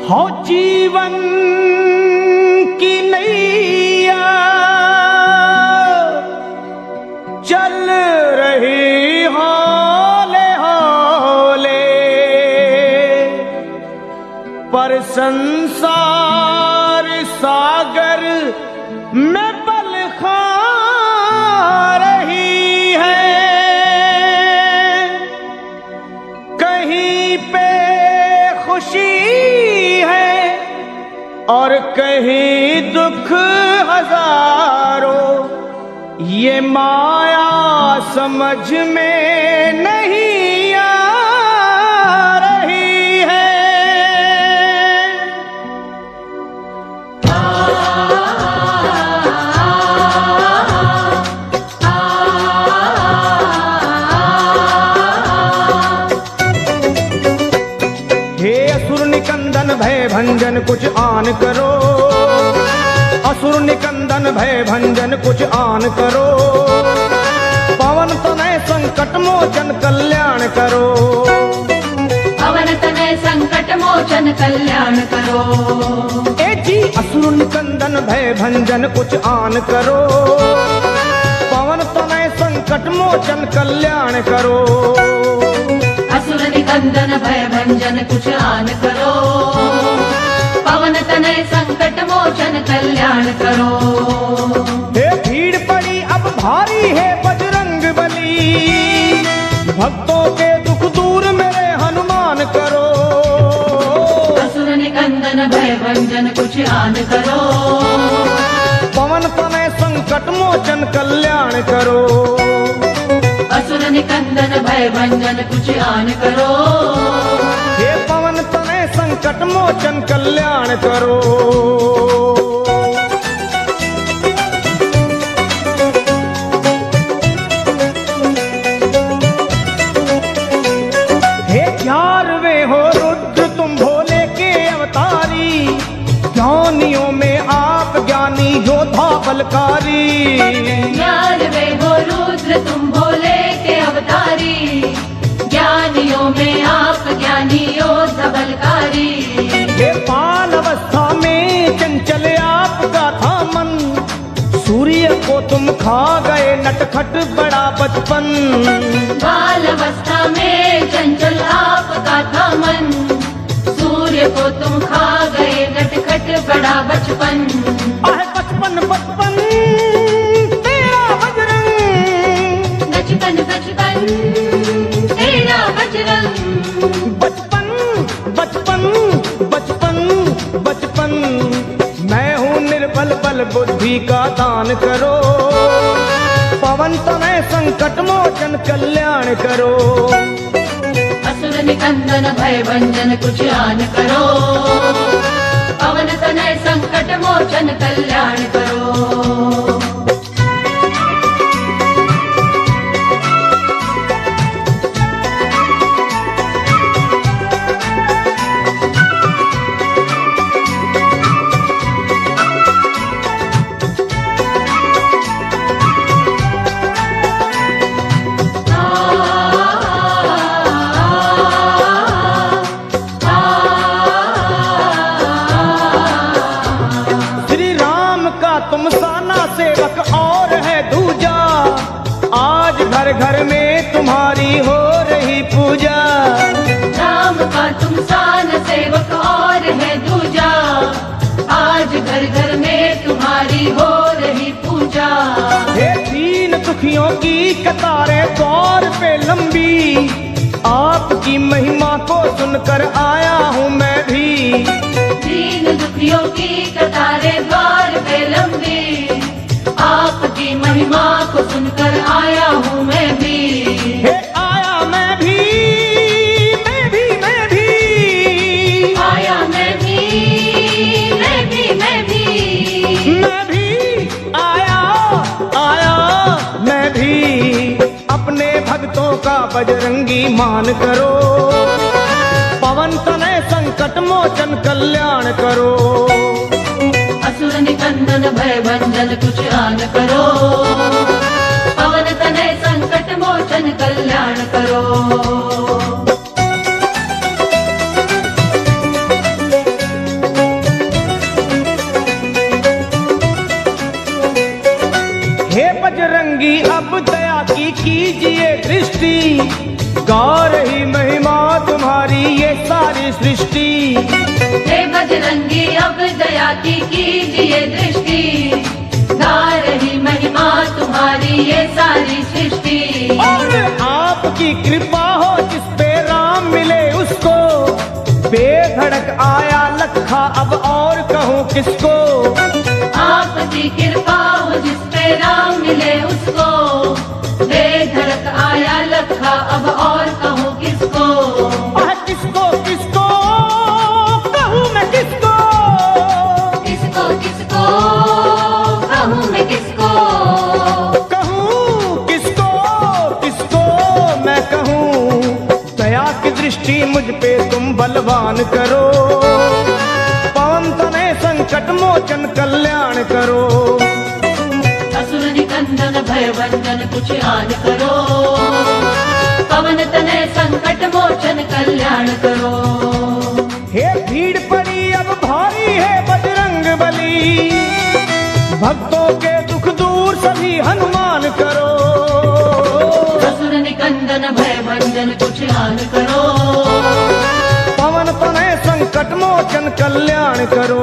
हो जीवन की नैया चल रही हौले हौले, पर संसार सागर में पल खा रही है। कहीं पे खुशी है और कहीं दुख हजारों, ये माया समझ में नहीं आ रही है। हे असुर निकंदन भय भंजन कुछ आन करो, असुर निकंदन भय भंजन कुछ आन करो, पवन तनय संकट मोचन कल्याण करो, पवन तनय संकट मोचन कल्याण करो। ए जी असुर निकंदन भय भंजन कुछ आन करो, पवन तनय संकट मोचन कल्याण करो, असुर निकंदन भय भंजन कुछ आन करो, पवन तनय संकट मोचन कल्याण करो। हे भीड़ पड़ी अब भारी है बजरंग बली, भक्तों के दुख दूर मेरे हनुमान करो, असुर निकंदन भय भंजन कुछ आन करो, पवन तनय संकट मोचन कल्याण करो, असुर निकंदन भय भंजन कुछ आन करो, हे पवन तनय संकट मोचन कल्याण करो। हे 11वें हो रुद्र तुम भोले के अवतारी, ज्ञानियों में आप ज्ञानी योद्धा बलकारी, 11वें हो रुद्र तुम भोले के अवतारी, ज्ञानियों में आप ज्ञानी योद्धा बलकारी। हे बाल अवस्था में चंचल आपका था मन, सूर्य को तुम खा गए नटखट बड़ा बचपन, बाल अवस्था में चंचल आपका था मन, सूर्य को तुम खा गए नटखट बड़ा बचपन। आह बचपन बचपन तेरा बजरंग, बचपन बचपन तेरा बजरंग, बचपन बचपन बचपन बचपन, मैं हूँ निर्बल बल बुद्धि का दान करो, पवन तनय संकट मोचन कल्याण करो, असुर निकंदन भय भंजन कुछ आन करो, पवन तनय संकट मोचन कल्याण करो। तुम साना सेवक और है दूजा, आज घर घर में तुम्हारी हो रही पूजा, राम का तुम सान सेवक और है दूजा, आज घर घर में तुम्हारी हो रही पूजा। हे दीन दुखियों की कतारें द्वार पे लंबी, आपकी महिमा को सुनकर आया हूँ मैं भी, दीन दुखियों की कतारें द्वार पे लंबी, आपकी महिमा को सुनकर आया हूँ मैं भी। हे आया मैं भी मैं भी मैं भी, आया मैं भी मैं भी मैं भी, मैं भी आया आया मैं भी, अपने भक्तों का बजरंगी मान करो, पवन तनय संकट मोचन कल्याण करो, असुर निकंदन भय भंजन कुछ आन करो, पवन तनय संकट मोचन कल्याण करो। गा रही महिमा तुम्हारी ये सारी सृष्टि। हे बजरंगी अब दया की कीजिए दृष्टि, गा रही महिमा तुम्हारी ये सारी सृष्टि। और आपकी कृपा हो जिस पे राम मिले उसको, बेधड़क आया लखा अब और कहूँ किसको। आपकी कृपा हो जिस पे राम मिले उसको, बेधड़क आया लखा अब और कहूँ किसको। किसको किसको कहूँ मैं किसको, किसको किसको कहूँ मैं किसको, कहूँ किसको किसको मैं कहूँ। दया की दृष्टि मुझ पे तुम बलवान करो, पवन तने संकट मोचन कल्याण करो। असुर निकंदन भय भंजन कुछ आन करो, पवन तनय संकट मोचन कल्याण करो। हे भीड़ पड़ी अब भारी है बजरंग बली, भक्तों के दुख दूर सभी हनुमान करो। असुर निकंदन भय भंजन कुछ आन करो, पवन तनय संकट मोचन कल्याण करो।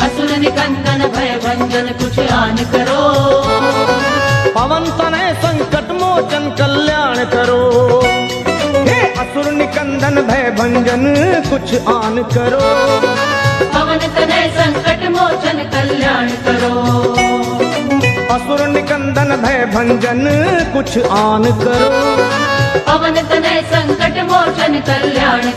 असुर निकंदन भय भंजन कुछ आन करो, पवन तनय संकट मोचन कल्याण करो। हे असुर निकंदन भय भंजन कुछ आन करो, पवन तनय संकट मोचन कल्याण करो। असुर निकंदन भय भंजन कुछ आन करो, पवन तनय संकट मोचन कल्याण